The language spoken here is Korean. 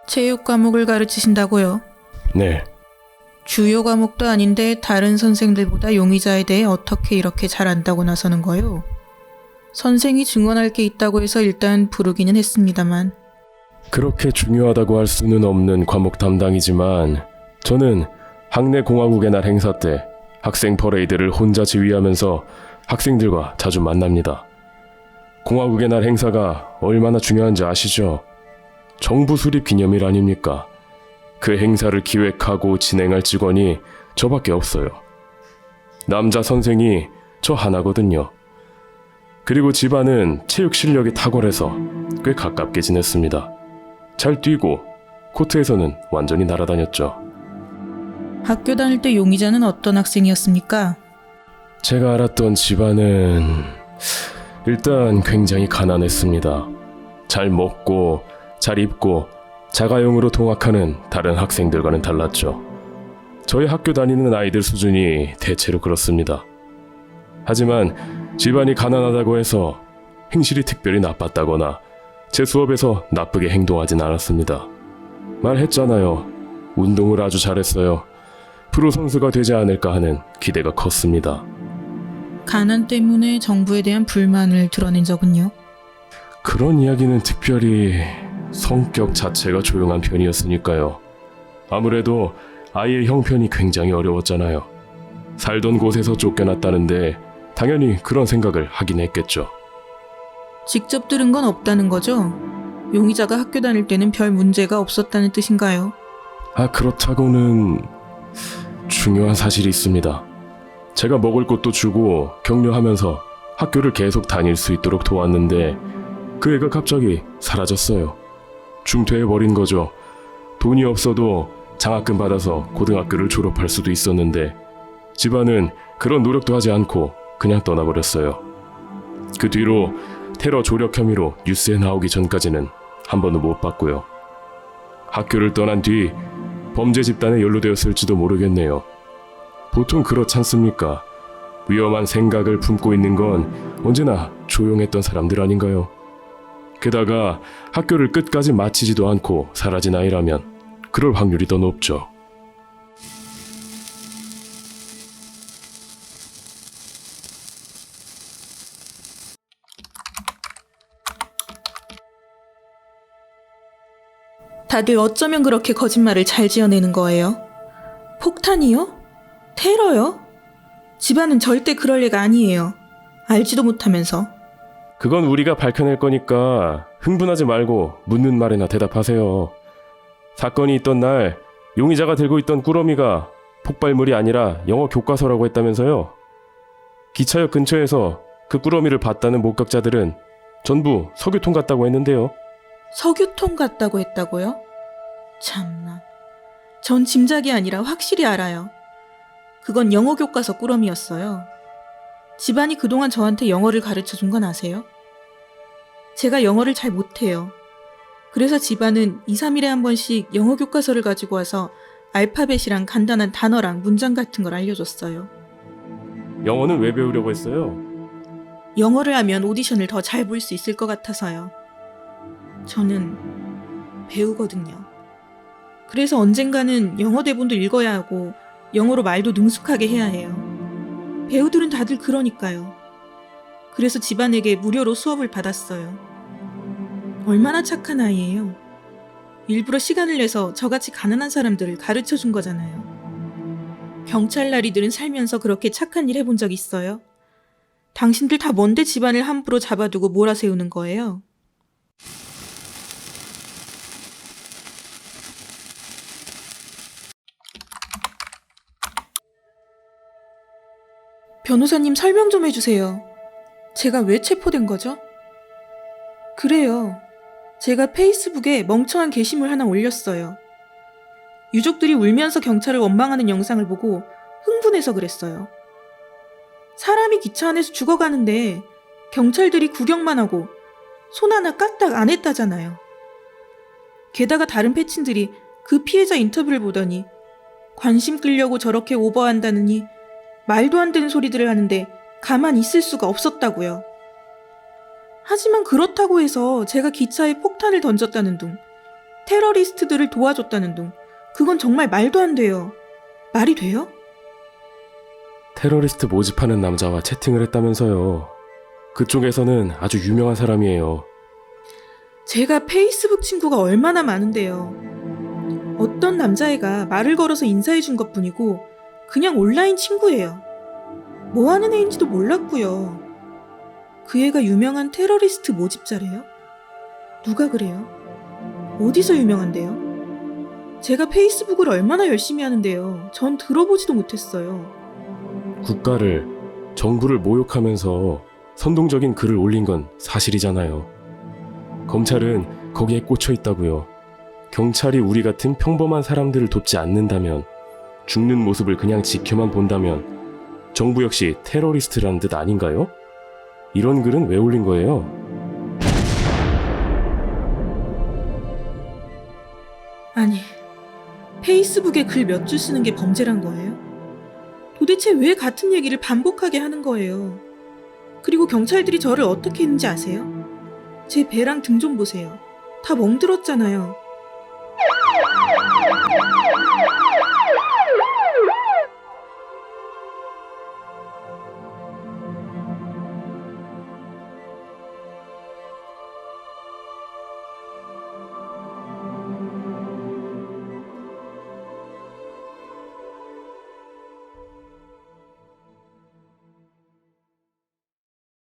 체육 과목을 가르치신다고요? 네, 주요 과목도 아닌데 다른 선생들보다 용의자에 대해 어떻게 이렇게 잘 안다고 나서는 거요? 선생이 증언할 게 있다고 해서 일단 부르기는 했습니다만. 그렇게 중요하다고 할 수는 없는 과목 담당이지만 저는 학내 공화국의 날 행사 때 학생 퍼레이드를 혼자 지휘하면서 학생들과 자주 만납니다. 공화국의 날 행사가 얼마나 중요한지 아시죠? 정부 수립 기념일 아닙니까? 그 행사를 기획하고 진행할 직원이 저밖에 없어요. 남자 선생이 저 하나거든요. 그리고 집안은 체육 실력이 탁월해서 꽤 가깝게 지냈습니다. 잘 뛰고 코트에서는 완전히 날아다녔죠. 학교 다닐 때 용의자는 어떤 학생이었습니까? 제가 알았던 집안은 일단 굉장히 가난했습니다. 잘 먹고 잘 입고 자가용으로 통학하는 다른 학생들과는 달랐죠. 저희 학교 다니는 아이들 수준이 대체로 그렇습니다. 하지만 집안이 가난하다고 해서 행실이 특별히 나빴다거나 제 수업에서 나쁘게 행동하진 않았습니다. 말했잖아요. 운동을 아주 잘했어요. 프로 선수가 되지 않을까 하는 기대가 컸습니다. 가난 때문에 정부에 대한 불만을 드러낸 적은요? 그런 이야기는 특별히 성격 자체가 조용한 편이었으니까요. 아무래도 아이의 형편이 굉장히 어려웠잖아요. 살던 곳에서 쫓겨났다는데 당연히 그런 생각을 하긴 했겠죠. 직접 들은 건 없다는 거죠? 용의자가 학교 다닐 때는 별 문제가 없었다는 뜻인가요? 그렇다고는 중요한 사실이 있습니다. 제가 먹을 것도 주고 격려하면서 학교를 계속 다닐 수 있도록 도왔는데 그 애가 갑자기 사라졌어요. 중퇴해버린 거죠. 돈이 없어도 장학금 받아서 고등학교를 졸업할 수도 있었는데 집안은 그런 노력도 하지 않고 그냥 떠나버렸어요. 그 뒤로 테러 조력 혐의로 뉴스에 나오기 전까지는 한 번도 못 봤고요. 학교를 떠난 뒤 범죄 집단에 연루되었을지도 모르겠네요. 보통 그렇지 않습니까? 위험한 생각을 품고 있는 건 언제나 조용했던 사람들 아닌가요? 게다가 학교를 끝까지 마치지도 않고 사라진 아이라면 그럴 확률이 더 높죠. 다들 어쩌면 그렇게 거짓말을 잘 지어내는 거예요? 폭탄이요? 테러요? 집안은 절대 그럴 애가 아니에요. 알지도 못하면서. 그건 우리가 밝혀낼 거니까 흥분하지 말고 묻는 말에나 대답하세요. 사건이 있던 날 용의자가 들고 있던 꾸러미가 폭발물이 아니라 영어 교과서라고 했다면서요. 기차역 근처에서 그 꾸러미를 봤다는 목격자들은 전부 서교통 같다고 했는데요. 석유통 같다고 했다고요? 참나. 전 짐작이 아니라 확실히 알아요. 그건 영어 교과서 꾸러미였어요. 집안이 그동안 저한테 영어를 가르쳐준 건 아세요? 제가 영어를 잘 못해요. 그래서 집안은 2, 3일에 한 번씩 영어 교과서를 가지고 와서 알파벳이랑 간단한 단어랑 문장 같은 걸 알려줬어요. 영어는 왜 배우려고 했어요? 영어를 하면 오디션을 더 잘 볼 수 있을 것 같아서요. 저는 배우거든요. 그래서 언젠가는 영어 대본도 읽어야 하고 영어로 말도 능숙하게 해야 해요. 배우들은 다들 그러니까요. 그래서 집안에게 무료로 수업을 받았어요. 얼마나 착한 아이예요. 일부러 시간을 내서 저같이 가난한 사람들을 가르쳐준 거잖아요. 경찰나리들은 살면서 그렇게 착한 일 해본 적 있어요? 당신들 다 뭔데 집안을 함부로 잡아두고 몰아세우는 거예요? 변호사님 설명 좀 해주세요. 제가 왜 체포된 거죠? 그래요. 제가 페이스북에 멍청한 게시물 하나 올렸어요. 유족들이 울면서 경찰을 원망하는 영상을 보고 흥분해서 그랬어요. 사람이 기차 안에서 죽어가는데 경찰들이 구경만 하고 손 하나 까딱 안 했다잖아요. 게다가 다른 패친들이 그 피해자 인터뷰를 보더니 관심 끌려고 저렇게 오버한다느니 말도 안 되는 소리들을 하는데 가만히 있을 수가 없었다고요. 하지만 그렇다고 해서 제가 기차에 폭탄을 던졌다는 둥 테러리스트들을 도와줬다는 둥. 그건 정말 말도 안 돼요. 말이 돼요? 테러리스트 모집하는 남자와 채팅을 했다면서요. 그쪽에서는 아주 유명한 사람이에요. 제가 페이스북 친구가 얼마나 많은데요. 어떤 남자애가 말을 걸어서 인사해 준 것뿐이고 그냥 온라인 친구예요. 뭐 하는 애인지도 몰랐고요. 그 애가 유명한 테러리스트 모집자래요? 누가 그래요? 어디서 유명한데요? 제가 페이스북을 얼마나 열심히 하는데요. 전 들어보지도 못했어요. 국가를, 정부를 모욕하면서 선동적인 글을 올린 건 사실이잖아요. 검찰은 거기에 꽂혀 있다고요. 경찰이 우리 같은 평범한 사람들을 돕지 않는다면, 죽는 모습을 그냥 지켜만 본다면 정부 역시 테러리스트라는 뜻 아닌가요? 이런 글은 왜 올린 거예요? 아니, 페이스북에 글 몇 줄 쓰는 게 범죄란 거예요? 도대체 왜 같은 얘기를 반복하게 하는 거예요? 그리고 경찰들이 저를 어떻게 했는지 아세요? 제 배랑 등 좀 보세요. 다 멍들었잖아요.